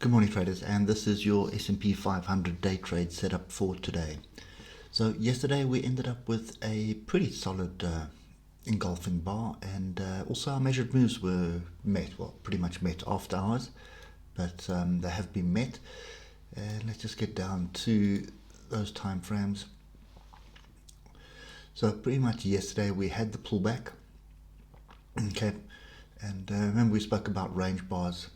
Good morning, traders, and this is your S&P 500 day trade setup for today. So yesterday we ended up with a pretty solid engulfing bar, and also our measured moves were met, well, pretty much met after hours, but they have been met. And let's just get down to those time frames. So pretty much yesterday we had the pullback, okay, and remember we spoke about range bars.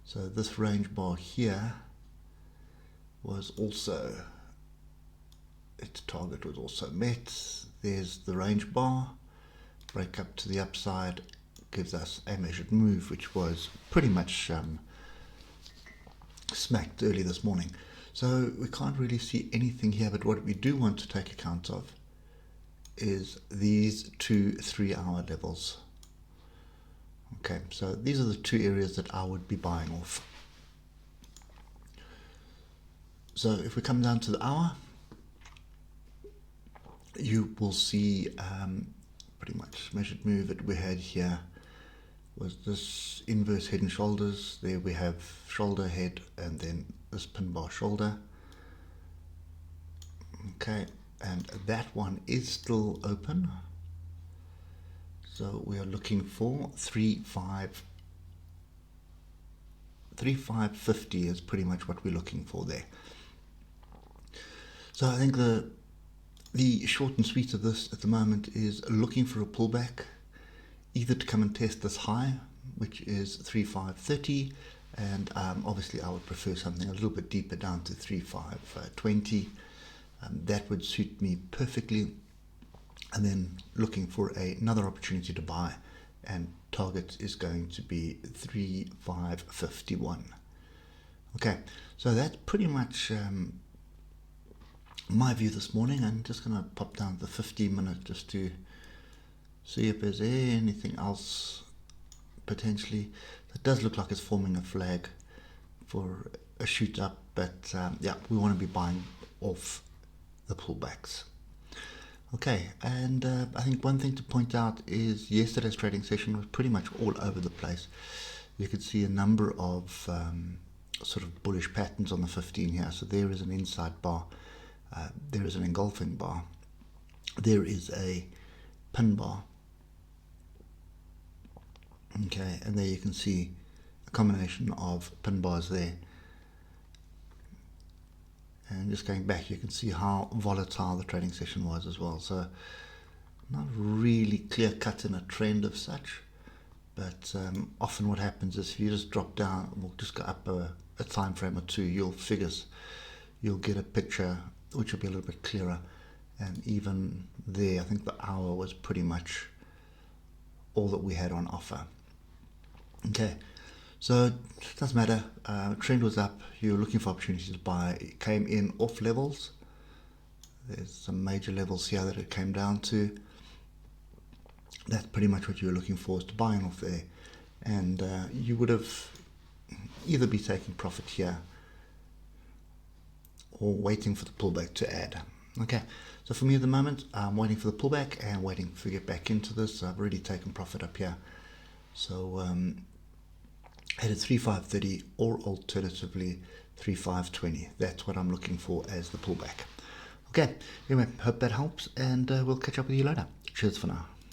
So this range bar here was also, its target was also met. There's the range bar, break up to the upside, gives us a measured move, which was pretty much smacked early this morning. So we can't really see anything here, but what we do want to take account of is these 2-3 hour levels. Okay, so these are the two areas that I would be buying off. So if we come down to the hour, you will see pretty much measured move that we had here was this inverse head and shoulders. There we have shoulder, head, and then this pin bar shoulder. Okay, and that one is still open. So we are looking for 3550 is pretty much what we're looking for there. So I think the short and sweet of this at the moment is looking for a pullback, either to come and test this high, which is 3530, and obviously I would prefer something a little bit deeper down to 3520. That would suit me perfectly. And then looking for another opportunity to buy, and target is going to be 3551. Okay, so that's pretty much my view this morning. I'm just going to pop down the 15-minute just to see if there's anything else potentially. It does look like it's forming a flag for a shoot up, but yeah, we want to be buying off the pullbacks. Okay, and I think one thing to point out is yesterday's trading session was pretty much all over the place. You could see a number of sort of bullish patterns on the 15 here. So there is an inside bar, there is an engulfing bar, there is a pin bar. Okay, and there you can see a combination of pin bars there. And just going back, you can see how volatile the trading session was as well. So not really clear cut in a trend of such, but often what happens is if you just drop down, we'll just go up a time frame or two, you'll get a picture which will be a little bit clearer. And even there, I think the hour was pretty much all that we had on offer. Okay. So it doesn't matter, trend was up, you're looking for opportunities to buy, it came in off levels. There's some major levels here that it came down to. That's pretty much what you were looking for, is to buy in off there. And you would have either be taking profit here or waiting for the pullback to add. Okay, so for me at the moment, I'm waiting for the pullback and waiting to get back into this. I've already taken profit up here. So headed 3530 or alternatively 3520. That's what I'm looking for as the pullback. Okay, anyway, hope that helps, and we'll catch up with you later. Cheers for now.